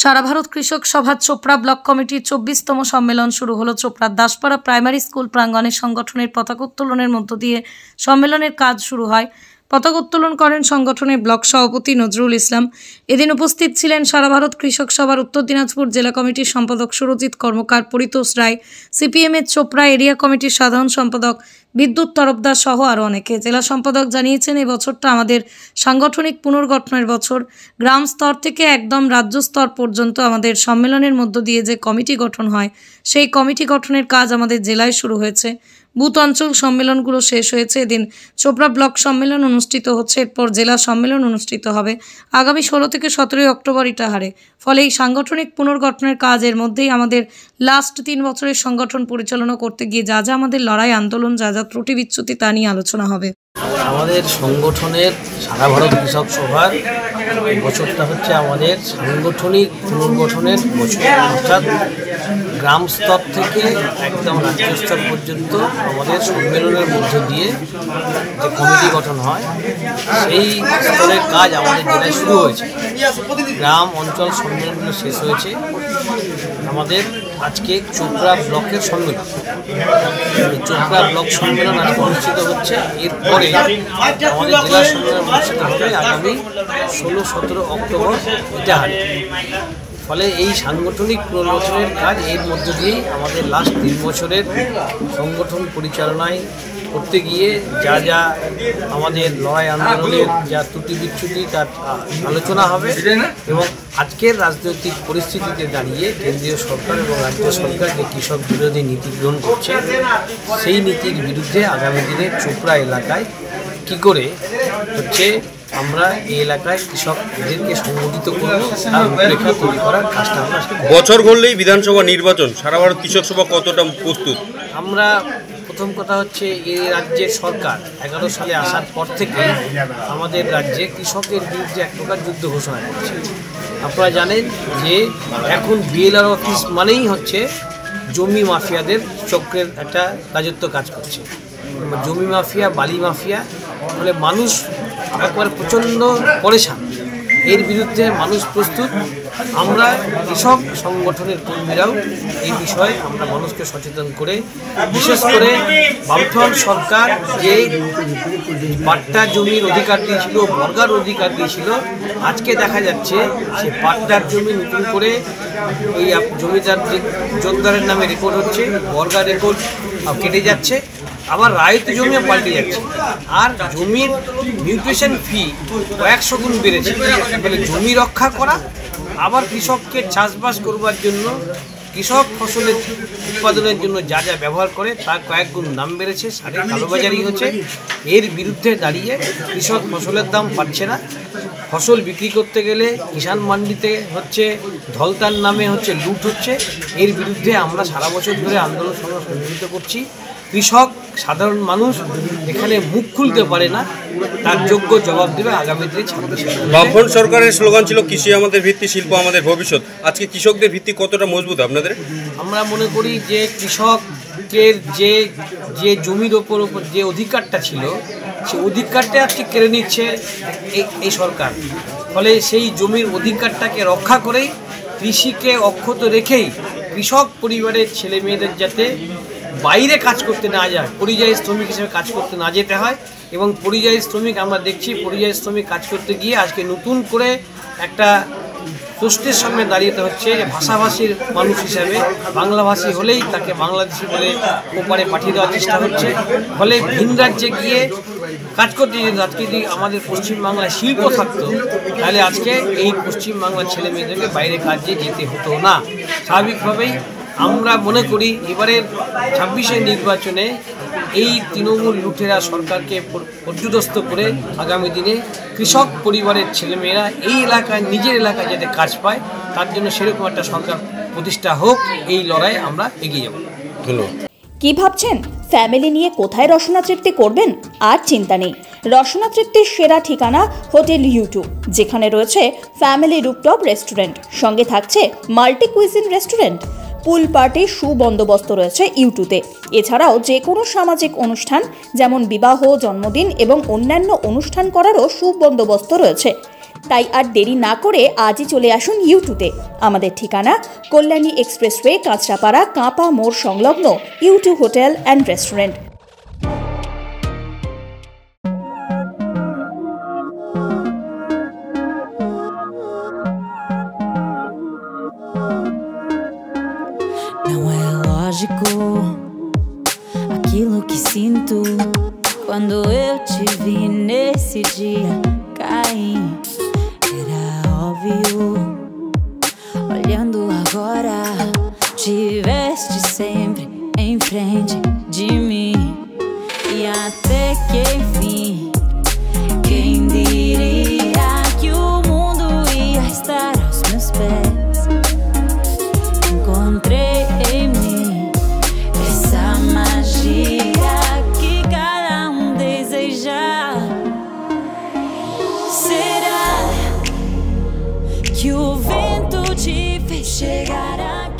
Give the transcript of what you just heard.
সারা ভারত কৃষক সভা চোপড়া ব্লক কমিটির 24তম সম্মেলন শুরু হলো চোপড়ার দাসপাড়া প্রাইমারি স্কুল প্রাঙ্গণে। সংগঠনের পতাকা উত্তোলনের মধ্য দিয়ে সম্মেলনের কাজ শুরু হয়। পতাকা উত্তোলন করেন সংগঠনের ব্লক সভাপতি নজরুল ইসলাম। এদিন উপস্থিত ছিলেন সারা ভারত কৃষক সভার উত্তর দিনাজপুর জেলা কমিটির সম্পাদক সুরজিৎ কর্মকার, পরিতোষ রায়, সিপিএমের চোপড়া এরিয়া কমিটির সাধারণ সম্পাদক বিদ্যুৎ তরফদার সহ আরও অনেকে। জেলা সম্পাদক জানিয়েছেন, এই বছরটা আমাদের সাংগঠনিক পুনর্গঠনের বছর। গ্রাম স্তর থেকে একদম রাজ্য স্তর পর্যন্ত আমাদের সম্মেলনের মধ্য দিয়ে যে কমিটি গঠন হয়, সেই কমিটি গঠনের কাজ আমাদের জেলায় শুরু হয়েছে। বুথ অঞ্চল সম্মেলনগুলো শেষ হয়েছে। এদিন চোপড়া ব্লক সম্মেলন অনুষ্ঠিত হচ্ছে, এরপর জেলা সম্মেলন অনুষ্ঠিত হবে আগামী 16 থেকে 17 অক্টোবর ইটাহারে। ফলে এই সাংগঠনিক পুনর্গঠনের কাজের মধ্যেই আমাদের লাস্ট 3 বছরের সংগঠন পরিচালনা করতে গিয়ে যা যা আমাদের লড়াই আন্দোলন, যা যা ত্রুটি বিচ্যুতি, তা নিয়ে আলোচনা হবে। আমাদের সংগঠনের সারা ভারত কৃষক সভার বছরটা হচ্ছে আমাদের সাংগঠনিক পুনর্গঠনের বছর। অর্থাৎ গ্রাম স্তর থেকে একদম রাজ্য স্তর পর্যন্ত আমাদের সম্মেলনের মধ্য দিয়ে যে কমিটি গঠন হয়, সেই স্তরের কাজ আমাদের জেলায় শুরু হয়েছে। গ্রাম অঞ্চল সম্মেলনগুলো শেষ হয়েছে। আমাদের আজকে চোপড়া ব্লকের সম্মেলন, চোপড়া ব্লক সম্মেলন আজকে অনুষ্ঠিত হচ্ছে। এরপরে আমাদের জেলা সম্মেলন অনুষ্ঠিত হবে আগামী 16-17 অক্টোবর ইটাহারে। ফলে এই সাংগঠনিক পুনর্গঠনের কাজ এর মধ্য দিয়েই আমাদের লাস্ট 3 বছরের সংগঠন পরিচালনায় করতে গিয়ে যা যা আমাদের লড়াই আন্দোলনের যা ত্রুটি বিচ্যুতি তার আলোচনা হবে। এবং আজকের রাজনৈতিক পরিস্থিতিতে দাঁড়িয়ে কেন্দ্রীয় সরকার এবং রাজ্য সরকার যে কৃষক বিরোধী নীতি গ্রহণ করছে, সেই নীতির বিরুদ্ধে আগামী দিনে চোপড়া এলাকায় কী করে হচ্ছে আমরা এই এলাকায় কৃষকদেরকে সংগঠিত করব, তার রূপরেখা তৈরি করার কাজটা আমরা। বছর ঘুরলেই বিধানসভা নির্বাচন, সারা ভারত কৃষক সভা কতটা প্রস্তুত? আমরা প্রথম কথা হচ্ছে, এই রাজ্যের সরকার 11 সালে আসার পর থেকে আমাদের রাজ্যে কৃষকের বিরুদ্ধে এক প্রকার যুদ্ধ ঘোষণা করছে। আপনারা জানেন যে এখন বিএলআর অফিস মানেই হচ্ছে জমি মাফিয়াদের চক্রের একটা রাজত্ব কাজ করছে। জমি মাফিয়া, বালি মাফিয়া, ফলে মানুষ একবার প্রচণ্ড পরেশান। এর বিরুদ্ধে মানুষ প্রস্তুত। আমরা কৃষক সংগঠনের কর্মীরাও এই বিষয়ে আমরা মানুষকে সচেতন করে, বিশেষ করে বামফ্রন্ট সরকার যে পাট্টা জমির অধিকার দিয়েছিল, বর্গার অধিকার দিয়েছিল, আজকে দেখা যাচ্ছে সে পাট্টার জমি নতুন করে ওই জমিদার জোরদারের নামে রেকর্ড হচ্ছে, বর্গার রেকর্ড কেটে যাচ্ছে, আবার রায়তি জমিও পাল্টে যাচ্ছে। আর জমির মিউটেশন ফি কয়েকশো গুণ বেড়েছে। ফলে জমি রক্ষা করা, আবার কৃষককে চাষবাস করবার জন্য, কৃষক ফসলের উৎপাদনের জন্য যা যা ব্যবহার করে তার কয়েক গুণ দাম বেড়েছে, সারের কালোবাজারি হচ্ছে। এর বিরুদ্ধে দাঁড়িয়ে কৃষক ফসলের দাম পাচ্ছে না। ফসল বিক্রি করতে গেলে কিষাণ মান্ডিতে হচ্ছে ধলতার নামে হচ্ছে লুট হচ্ছে। এর বিরুদ্ধে আমরা সারা বছর ধরে আন্দোলন সংগঠিত করছি। কৃষক সাধারণ মানুষ এখানে মুখ খুলতে পারে না, তার যোগ্য জবাব দেবে আগামী দিনে। বামফ্রন্ট সরকারের স্লোগান ছিল কৃষি আমাদের ভিত্তি, শিল্প আমাদের ভবিষ্যৎ। আজকে কৃষকদের ভিত্তি কতটা মজবুত আপনাদের? আমরা মনে করি যে কৃষকের যে জমির ওপর যে অধিকারটা ছিল, সেই অধিকারটা আজকে কেড়ে নিচ্ছে এই সরকার। ফলে সেই জমির অধিকারটাকে রক্ষা করেই, কৃষিকে অক্ষত রেখেই কৃষক পরিবারের ছেলে মেয়েদের যাতে বাইরে কাজ করতে না যায়, পরিযায়ী শ্রমিক হিসেবে কাজ করতে না যেতে হয়। এবং পরিযায়ী শ্রমিক আমরা দেখছি, পরিযায়ী শ্রমিক কাজ করতে গিয়ে আজকে নতুন করে একটা প্রশ্নের সামনে দাঁড়িয়ে হচ্ছে যে ভাষাভাষীর মানুষ হিসাবে বাংলাভাষী হলেই তাকে বাংলাদেশি বলে ওপারে পাঠিয়ে দেওয়ার চেষ্টা হচ্ছে। ফলে ভিন রাজ্যে গিয়ে কাজ করতে যেত। আজকে যদি আমাদের পশ্চিমবাংলায় শিল্প থাকতো, তাহলে আজকে এই পশ্চিমবাংলার ছেলে মেয়েদেরকে বাইরে কাজে যেতে হতো না। স্বাভাবিকভাবেই আমরা মনে করি এবারের 26-এর নির্বাচনে এই তৃণমূল লুটেরা সরকারকে পর্যুদস্ত করে আগামী দিনে কৃষক পরিবারের ছেলেমেয়েরা এই এলাকায়, নিজের এলাকায় যাতে কাজ পায়, তার জন্য সেরকম একটা সরকার প্রতিষ্ঠা হোক। এই লড়াইয়ে আমরা এগিয়ে যাব। ধন্যবাদ। কি ভাবছেন ফ্যামিলি নিয়ে কোথায় রসনা তৃপ্তি করবেন? আর চিন্তা নেই, রসনা তৃপ্তির সেরা ঠিকানা হোটেল ইউ2, যেখানে রয়েছে ফ্যামিলি রুফটপ রেস্টুরেন্ট, সঙ্গে থাকছে মাল্টি কুইজিন রেস্টুরেন্ট। পুল পার্টির সুবন্দোবস্ত রয়েছে ইউ2তে। এছাড়াও যে কোনো সামাজিক অনুষ্ঠান যেমন বিবাহ, জন্মদিন এবং অন্যান্য অনুষ্ঠান করারও সুবন্দোবস্ত রয়েছে। তাই আর দেরি না করে আজই চলে আসুন ইউটিউবে। আমাদের ঠিকানা কল্যাণী এক্সপ্রেসওয়ে, কাঁচরাপাড়া, কাঁপা মোড় সংলগ্ন YouTube hotel and restaurant. Não é lógico aquilo que sinto quando eu te vi nesse dia cair. Era óbvio, olhando agora, tiveste sempre em frente de mim. E até que enfim, quem diria que o mundo ia estar aos meus pés? Encontrei em mim essa magia que cada deseja. Será que o vento te fez chegar aqui?